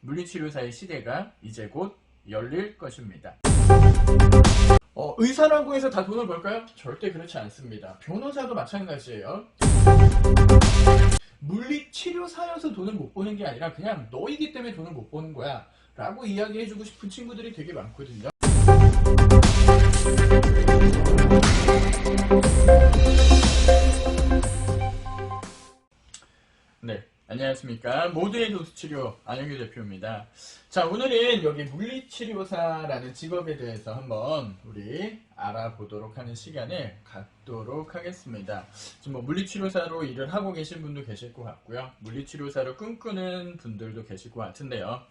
물리치료사의 시대가 이제 곧 열릴 것입니다. 의사라고 해서 다 돈을 벌까요? 절대 그렇지 않습니다. 변호사도 마찬가지예요. 물리치료사여서 돈을 못 버는 게 아니라 그냥 너이기 때문에 돈을 못 버는 거야 라고 이야기해주고 싶은 친구들이 되게 많거든요. 네, 안녕하십니까. 모두의 도수치료 안영규 대표입니다. 자, 오늘은 여기 물리치료사라는 직업에 대해서 한번 우리 알아보도록 하는 시간을 갖도록 하겠습니다. 지금 뭐 물리치료사로 일을 하고 계신 분도 계실 것 같고요. 물리치료사로 꿈꾸는 분들도 계실 것 같은데요.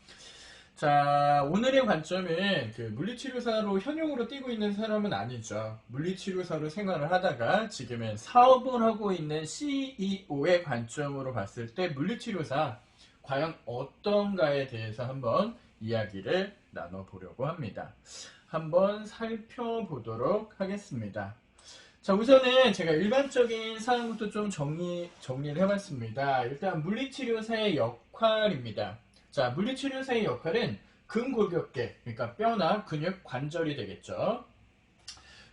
자, 오늘의 관점은 그 물리치료사로 현역으로 뛰고 있는 사람은 아니죠. 물리치료사로 생활을 하다가 지금은 사업을 하고 있는 CEO의 관점으로 봤을 때 물리치료사 과연 어떤가에 대해서 한번 이야기를 나눠보려고 합니다. 한번 살펴보도록 하겠습니다. 자, 우선은 제가 일반적인 사항부터 좀 정리를 해봤습니다. 일단 물리치료사의 역할입니다. 자, 물리치료사의 역할은 근골격계, 그러니까 뼈나 근육, 관절이 되겠죠.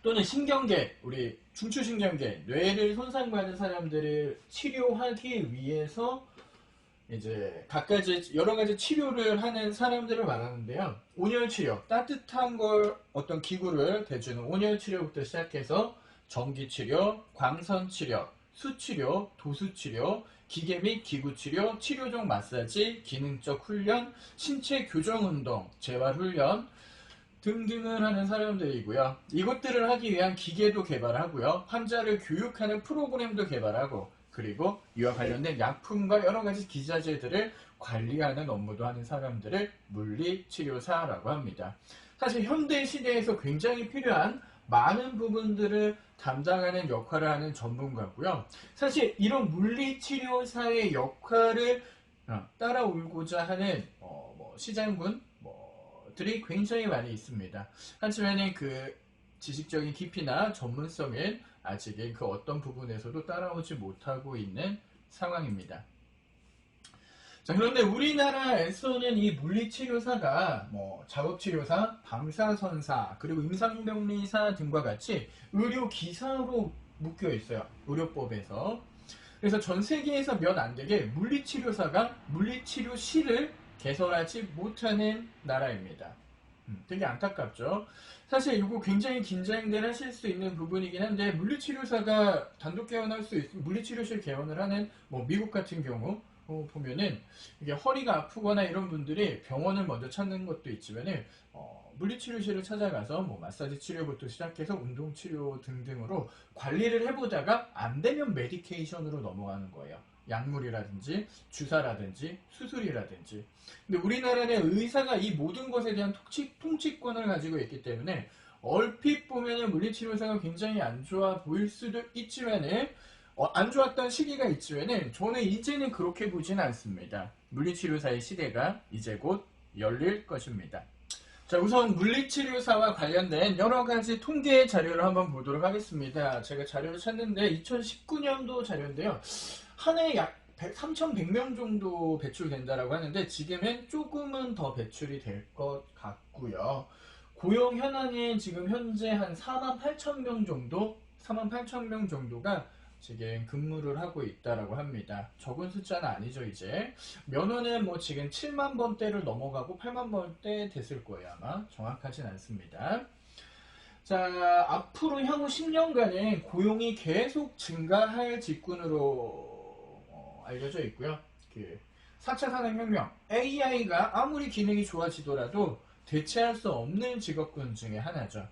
또는 신경계, 우리 중추신경계, 뇌를 손상받은 사람들을 치료하기 위해서 이제 갖가지 여러 가지 치료를 하는 사람들을 말하는데요. 온열치료, 따뜻한 걸 어떤 기구를 대주는 온열치료부터 시작해서 전기치료, 광선치료, 수치료, 도수치료, 기계 및 기구치료, 치료적 마사지, 기능적 훈련, 신체 교정운동, 재활훈련 등등을 하는 사람들이고요. 이것들을 하기 위한 기계도 개발하고요. 환자를 교육하는 프로그램도 개발하고 그리고 이와 관련된 약품과 여러가지 기자재들을 관리하는 업무도 하는 사람들을 물리치료사라고 합니다. 사실 현대 시대에서 굉장히 필요한 많은 부분들을 담당하는 역할을 하는 전문가고요. 사실 이런 물리치료사의 역할을 따라오고자 하는 시장군들이 굉장히 많이 있습니다. 하지만 그 지식적인 깊이나 전문성은 아직은 그 어떤 부분에서도 따라오지 못하고 있는 상황입니다. 자, 그런데 우리나라에서는 이 물리치료사가 작업치료사, 방사선사, 그리고 임상병리사 등과 같이 의료기사로 묶여 있어요. 의료법에서. 그래서 전 세계에서 몇 안 되게 물리치료사가 물리치료실을 개설하지 못하는 나라입니다. 되게 안타깝죠. 사실 이거 굉장히 긴장들 하실 수 있는 부분이긴 한데 물리치료사가 단독 개원할 수 있고 물리치료실 개원을 하는 미국 같은 경우 보면은 이게 허리가 아프거나 이런 분들이 병원을 먼저 찾는 것도 있지만은 물리치료실을 찾아가서 마사지 치료부터 시작해서 운동치료 등등으로 관리를 해보다가 안 되면 메디케이션으로 넘어가는 거예요. 약물이라든지 주사라든지 수술이라든지. 근데 우리나라는 의사가 이 모든 것에 대한 통치권을 가지고 있기 때문에 얼핏 보면은 물리치료사가 굉장히 안 좋아 보일 수도 있지만은 안 좋았던 시기가 있지만은 저는 이제는 그렇게 보진 않습니다. 물리치료사의 시대가 이제 곧 열릴 것입니다. 자, 우선 물리치료사와 관련된 여러가지 통계 자료를 한번 보도록 하겠습니다. 제가 자료를 찾는데 2019년도 자료인데요. 한 해 약 3,100명 정도 배출된다라고 하는데 지금은 조금은 더 배출이 될 것 같고요. 고용 현황은 지금 현재 한 48,000명 정도가 지금 근무를 하고 있다라고 합니다. 적은 숫자는 아니죠. 이제 면허는 지금 7만 번대를 넘어가고 8만 번대 됐을 거예요. 아마 정확하진 않습니다. 자, 앞으로 향후 10년간은 고용이 계속 증가할 직군으로 알려져 있고요. 4차 산업혁명, AI가 아무리 기능이 좋아지더라도 대체할 수 없는 직업군 중에 하나죠.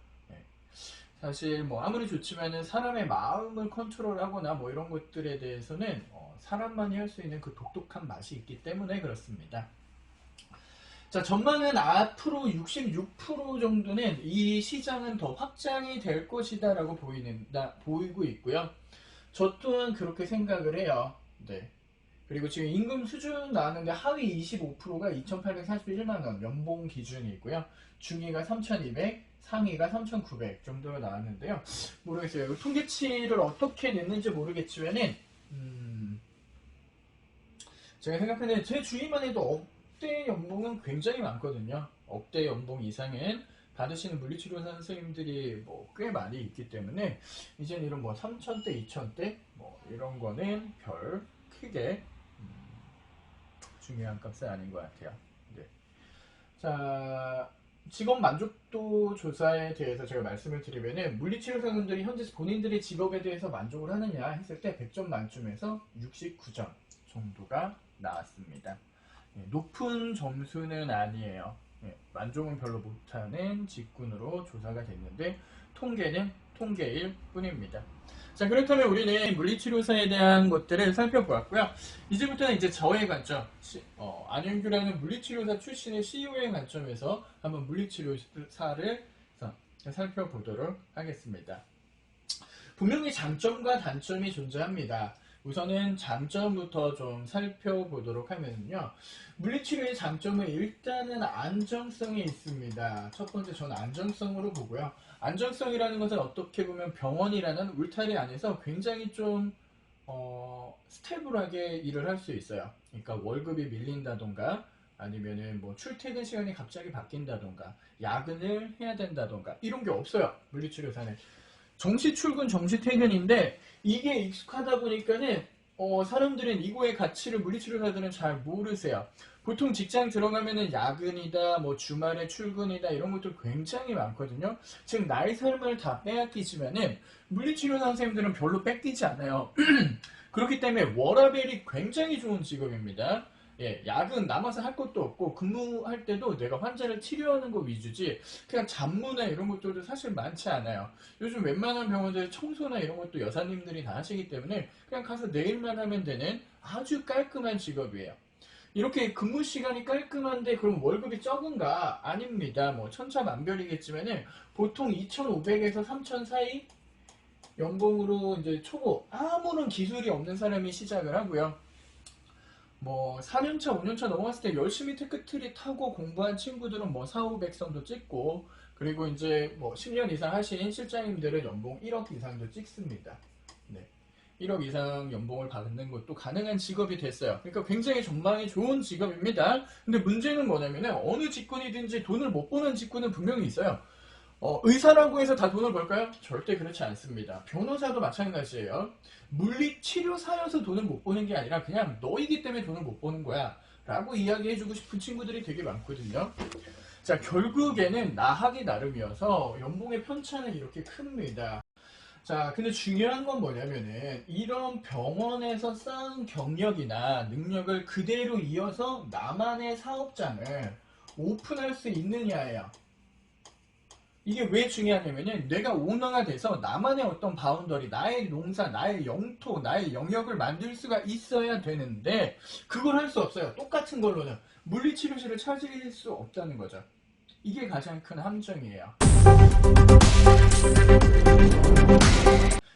사실 아무리 좋지만은 사람의 마음을 컨트롤하거나 이런 것들에 대해서는 사람만이 할 수 있는 그 독특한 맛이 있기 때문에 그렇습니다. 자, 전망은 앞으로 66% 정도는 이 시장은 더 확장이 될 것이다 라고 보이고 있고요. 저 또한 그렇게 생각을 해요. 네. 그리고 지금 임금 수준 나왔는데 하위 25%가 2,841만원 연봉 기준이 있고요. 중위가 3,200, 상위가 3,900 정도가 나왔는데요. 모르겠어요. 통계치를 어떻게 냈는지 모르겠지만은 제가 생각하는 제 주위만 해도 억대 연봉은 굉장히 많거든요. 억대 연봉 이상은 받으시는 물리치료사 선생님들이 뭐 꽤 많이 있기 때문에 이제는 이런 뭐 3천대, 2천대 뭐 이런 거는 별 크게 중요한 값은 아닌 것 같아요. 네. 자, 직업 만족도 조사에 대해서 제가 말씀을 드리면은 물리치료사분들이 현재 본인들의 직업에 대해서 만족을 하느냐 했을 때 100점 만점에서 69점 정도가 나왔습니다. 네, 높은 점수는 아니에요. 네, 만족은 별로 못하는 직군으로 조사가 됐는데 통계는 통계일 뿐입니다. 자, 그렇다면 우리는 물리치료사에 대한 것들을 살펴보았고요. 이제부터는 이제 저의 관점, 안윤규라는 물리치료사 출신의 CEO의 관점에서 한번 물리치료사를 살펴보도록 하겠습니다. 분명히 장점과 단점이 존재합니다. 우선은 장점부터 좀 살펴보도록 하면요. 물리치료의 장점은 일단은 안정성이 있습니다. 첫 번째 저는 안정성으로 보고요. 안정성이라는 것은 어떻게 보면 병원이라는 울타리 안에서 굉장히 좀 스테이블하게 일을 할 수 있어요. 그러니까 월급이 밀린다던가 아니면은 뭐 출퇴근 시간이 갑자기 바뀐다던가 야근을 해야 된다던가 이런 게 없어요. 물리치료사는 정시 출근 정시 퇴근인데 이게 익숙하다 보니까는 사람들은 이거의 가치를 물리치료사들은 잘 모르세요. 보통 직장 들어가면은 야근이다, 뭐 주말에 출근이다 이런 것들 굉장히 많거든요. 즉 나의 삶을 다 빼앗기지만은 물리치료사 선생님들은 별로 뺏기지 않아요. 그렇기 때문에 워라밸이 굉장히 좋은 직업입니다. 예, 야근 남아서 할 것도 없고 근무할 때도 내가 환자를 치료하는 거 위주지 그냥 잡무나 이런 것들도 사실 많지 않아요. 요즘 웬만한 병원들 청소나 이런 것도 여사님들이 다 하시기 때문에 그냥 가서 내일만 하면 되는 아주 깔끔한 직업이에요. 이렇게 근무 시간이 깔끔한데 그럼 월급이 적은가? 아닙니다. 뭐 천차만별이겠지만은 보통 2,500에서 3,000 사이 연봉으로 이제 초보 아무런 기술이 없는 사람이 시작을 하고요. 뭐 4년차, 5년차 넘어갔을 때 열심히 테크트리 타고 공부한 친구들은 뭐 4, 500선도 찍고 그리고 이제 뭐 10년 이상 하신 실장님들은 연봉 1억 이상도 찍습니다. 네. 1억 이상 연봉을 받는 것도 가능한 직업이 됐어요. 그러니까 굉장히 전망이 좋은 직업입니다. 근데 문제는 뭐냐면은 어느 직군이든지 돈을 못 버는 직군은 분명히 있어요. 의사라고 해서 다 돈을 벌까요? 절대 그렇지 않습니다. 변호사도 마찬가지예요. 물리치료사여서 돈을 못 버는 게 아니라 그냥 너이기 때문에 돈을 못 버는 거야 라고 이야기해주고 싶은 친구들이 되게 많거든요. 자, 결국에는 나하기 나름이어서 연봉의 편차는 이렇게 큽니다. 자, 근데 중요한 건 뭐냐면은 이런 병원에서 쌓은 경력이나 능력을 그대로 이어서 나만의 사업장을 오픈할 수 있느냐예요. 이게 왜 중요하냐면은 내가 오너가 돼서 나만의 어떤 바운더리, 나의 농사, 나의 영토, 나의 영역을 만들 수가 있어야 되는데 그걸 할 수 없어요. 똑같은 걸로는 물리치료실을 찾을 수 없다는 거죠. 이게 가장 큰 함정이에요.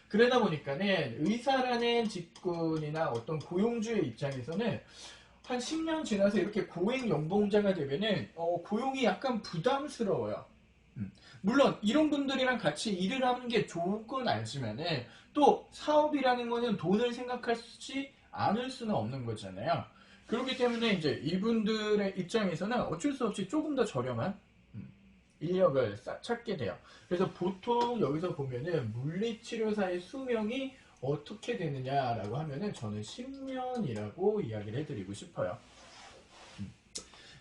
그러다 보니까는 의사라는 직군이나 어떤 고용주의 입장에서는 한 10년 지나서 이렇게 고액 연봉자가 되면은 고용이 약간 부담스러워요. 물론 이런 분들이랑 같이 일을 하는 게 좋은 건 알지만은 또 사업이라는 거는 돈을 생각하지 않을 수는 없는 거잖아요. 그렇기 때문에 이제 이분들의 입장에서는 어쩔 수 없이 조금 더 저렴한 인력을 찾게 돼요. 그래서 보통 여기서 보면은 물리치료사의 수명이 어떻게 되느냐라고 하면은 저는 10년이라고 이야기를 해드리고 싶어요.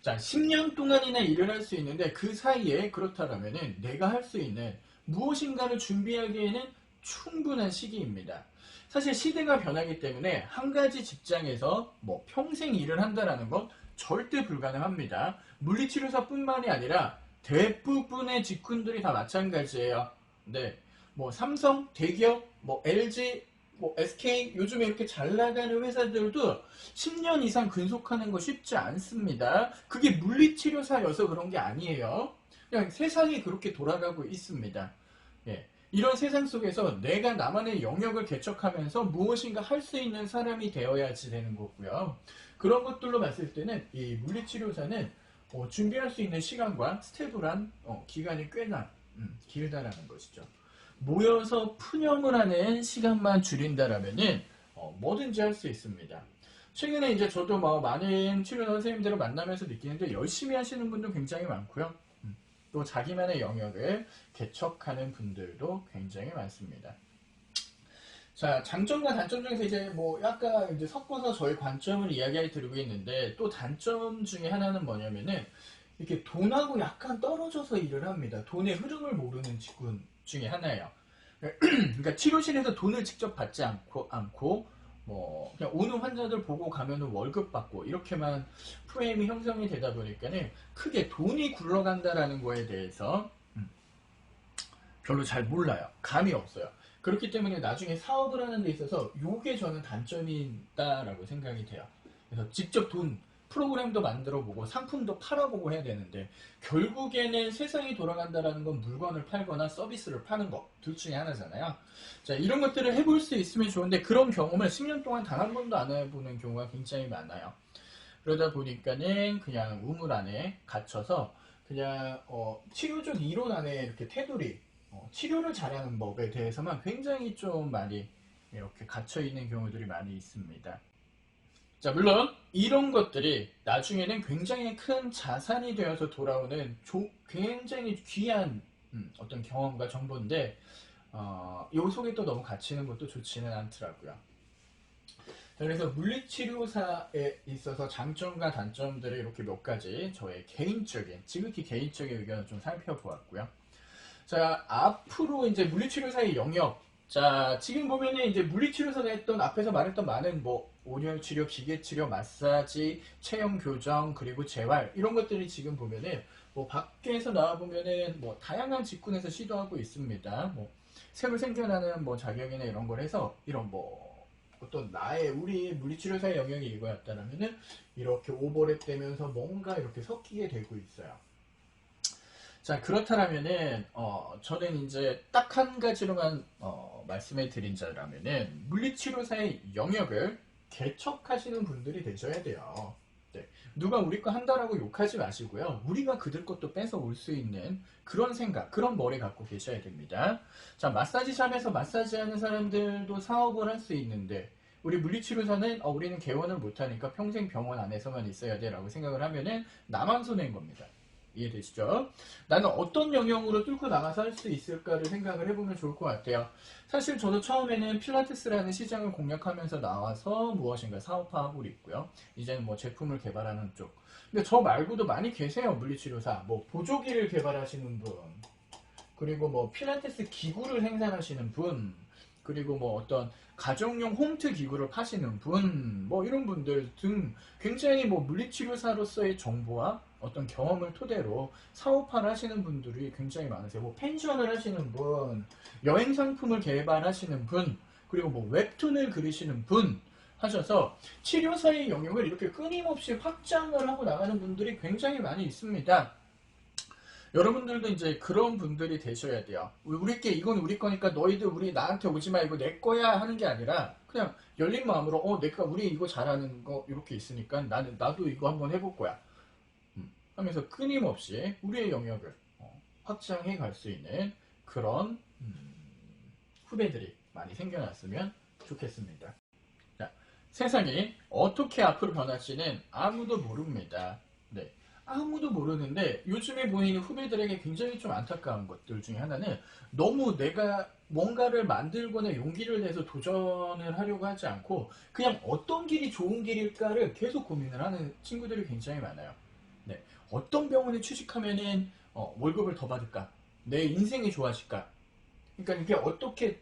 자, 10년 동안이나 일을 할 수 있는데 그 사이에 그렇다면은 내가 할 수 있는 무엇인가를 준비하기에는 충분한 시기입니다. 사실 시대가 변하기 때문에 한 가지 직장에서 뭐 평생 일을 한다는 건 절대 불가능합니다. 물리치료사뿐만이 아니라 대부분의 직군들이 다 마찬가지예요. 네, 뭐 삼성, 대기업, 뭐 LG, 뭐 SK 요즘에 이렇게 잘 나가는 회사들도 10년 이상 근속하는 거 쉽지 않습니다. 그게 물리치료사여서 그런 게 아니에요. 그냥 세상이 그렇게 돌아가고 있습니다. 예. 이런 세상 속에서 내가 나만의 영역을 개척하면서 무엇인가 할 수 있는 사람이 되어야지 되는 거고요. 그런 것들로 봤을 때는 이 물리치료사는 준비할 수 있는 시간과 스테이블한 기간이 꽤나 길다라는 것이죠. 모여서 푸념을 하는 시간만 줄인다라면은 뭐든지 할 수 있습니다. 최근에 이제 저도 뭐 많은 치료 선생님들을 만나면서 느끼는데 열심히 하시는 분도 굉장히 많고요. 또 자기만의 영역을 개척하는 분들도 굉장히 많습니다. 자, 장점과 단점 중에서 이제 뭐 약간 이제 섞어서 저희 관점을 이야기해 드리고 있는데 또 단점 중에 하나는 뭐냐면은 이렇게 돈하고 약간 떨어져서 일을 합니다. 돈의 흐름을 모르는 직군 중에 하나예요. 그러니까 치료실에서 돈을 직접 받지 않고 뭐 그냥 오는 환자들 보고 가면은 월급 받고 이렇게만 프레임이 형성이 되다 보니까는 크게 돈이 굴러간다라는 거에 대해서 별로 잘 몰라요. 감이 없어요. 그렇기 때문에 나중에 사업을 하는 데 있어서 요게 저는 단점이 있다라고 생각이 돼요. 그래서 직접 돈 프로그램도 만들어 보고 상품도 팔아보고 해야 되는데 결국에는 세상이 돌아간다라는 건 물건을 팔거나 서비스를 파는 거 둘 중에 하나잖아요. 자, 이런 것들을 해볼 수 있으면 좋은데 그런 경험을 10년 동안 단 한 번도 안 해보는 경우가 굉장히 많아요. 그러다 보니까는 그냥 우물 안에 갇혀서 그냥 치료적 이론 안에 이렇게 테두리 치료를 잘하는 법에 대해서만 굉장히 좀 많이 이렇게 갇혀 있는 경우들이 많이 있습니다. 자, 물론 이런 것들이 나중에는 굉장히 큰 자산이 되어서 돌아오는 굉장히 귀한 어떤 경험과 정보인데 요 속에 또 너무 갇히는 것도 좋지는 않더라고요. 그래서 물리치료사에 있어서 장점과 단점들을 이렇게 몇 가지 저의 개인적인, 지극히 개인적인 의견을 좀 살펴보았고요. 자, 앞으로 이제 물리치료사의 영역. 자, 지금 보면은 이제 물리치료사가 했던, 앞에서 말했던 많은 뭐, 온열치료, 기계치료, 마사지, 체형 교정, 그리고 재활, 이런 것들이 지금 보면은, 뭐, 밖에서 나와보면은, 뭐, 다양한 직군에서 시도하고 있습니다. 뭐, 새로 생겨나는 뭐, 자격이나 이런 걸 해서, 이런 뭐, 어떤 우리 물리치료사의 영역이 이거였다면은, 이렇게 오버랩 되면서 뭔가 이렇게 섞이게 되고 있어요. 자, 그렇다면은 저는 이제 딱 한 가지로만 말씀을 드린 자라면은 물리치료사의 영역을 개척하시는 분들이 되셔야 돼요. 네. 누가 우리 거 한다라고 욕하지 마시고요. 우리가 그들 것도 뺏어 올 수 있는 그런 생각, 그런 머리 갖고 계셔야 됩니다. 자, 마사지샵에서 마사지하는 사람들도 사업을 할 수 있는데 우리 물리치료사는 우리는 개원을 못하니까 평생 병원 안에서만 있어야 돼라고 생각을 하면은 나만 손해인 겁니다. 이해되시죠? 나는 어떤 영역으로 뚫고 나가서 할 수 있을까를 생각을 해보면 좋을 것 같아요. 사실 저도 처음에는 필라테스라는 시장을 공략하면서 나와서 무엇인가 사업화하고 있고요. 이제는 뭐 제품을 개발하는 쪽. 근데 저 말고도 많이 계세요. 물리치료사. 뭐 보조기를 개발하시는 분. 그리고 뭐 필라테스 기구를 생산하시는 분. 그리고 뭐 어떤 가정용 홈트 기구를 파시는 분, 뭐 이런 분들 등 굉장히 뭐 물리치료사로서의 정보와 어떤 경험을 토대로 사업화를 하시는 분들이 굉장히 많으세요. 뭐 펜션을 하시는 분, 여행 상품을 개발하시는 분, 그리고 뭐 웹툰을 그리시는 분 하셔서 치료사의 영역을 이렇게 끊임없이 확장을 하고 나가는 분들이 굉장히 많이 있습니다. 여러분들도 이제 그런 분들이 되셔야 돼요. 이건 우리 거니까 너희들 나한테 오지 마, 이거 내 거야 하는 게 아니라 그냥 열린 마음으로 우리 이거 잘하는 거 이렇게 있으니까 나도 이거 한번 해볼 거야 하면서 끊임없이 우리의 영역을 확장해 갈 수 있는 그런 후배들이 많이 생겨났으면 좋겠습니다. 자, 세상이 어떻게 앞으로 변할지는 아무도 모릅니다. 네. 아무도 모르는데 요즘에 보이는 후배들에게 굉장히 좀 안타까운 것들 중에 하나는 너무 내가 뭔가를 만들거나 용기를 내서 도전을 하려고 하지 않고 그냥 어떤 길이 좋은 길일까를 계속 고민을 하는 친구들이 굉장히 많아요. 네. 어떤 병원에 취직하면은 월급을 더 받을까? 내 인생이 좋아질까? 그러니까 이게 어떻게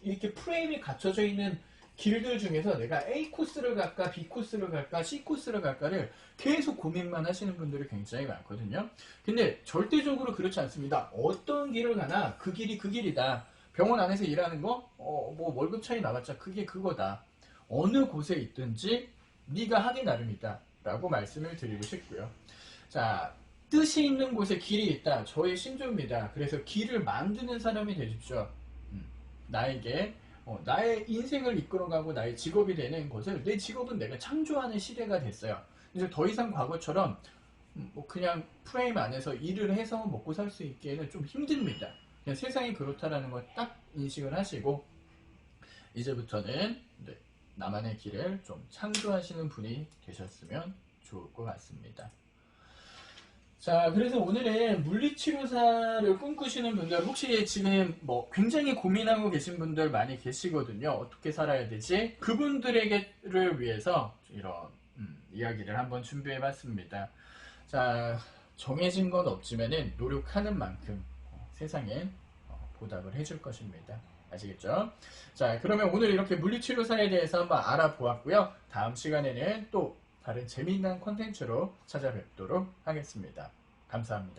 이렇게 프레임이 갖춰져 있는 길들 중에서 내가 A 코스를 갈까, B 코스를 갈까, C 코스를 갈까를 계속 고민만 하시는 분들이 굉장히 많거든요. 근데 절대적으로 그렇지 않습니다. 어떤 길을 가나 그 길이 그 길이다. 병원 안에서 일하는 거, 뭐 월급 차이 나봤자 그게 그거다. 어느 곳에 있든지 네가 하기 나름이다. 라고 말씀을 드리고 싶고요. 자, 뜻이 있는 곳에 길이 있다. 저의 신조입니다. 그래서 길을 만드는 사람이 되십시오. 나에게 나의 인생을 이끌어가고 나의 직업이 되는 것을 내 직업은 내가 창조하는 시대가 됐어요. 이제 더 이상 과거처럼 뭐 그냥 프레임 안에서 일을 해서 먹고 살 수 있기에는 좀 힘듭니다. 그냥 세상이 그렇다라는 걸 딱 인식을 하시고 이제부터는 나만의 길을 좀 창조하시는 분이 되셨으면 좋을 것 같습니다. 자, 그래서 오늘은 물리치료사를 꿈꾸시는 분들, 혹시 지금 뭐 굉장히 고민하고 계신 분들 많이 계시거든요. 어떻게 살아야 되지? 그분들에게를 위해서 이런 이야기를 한번 준비해 봤습니다. 자, 정해진 건 없지만은 노력하는 만큼 세상엔 보답을 해줄 것입니다. 아시겠죠? 자, 그러면 오늘 이렇게 물리치료사에 대해서 한번 알아보았고요. 다음 시간에는 또 다른 재미있는 콘텐츠로 찾아뵙도록 하겠습니다. 감사합니다.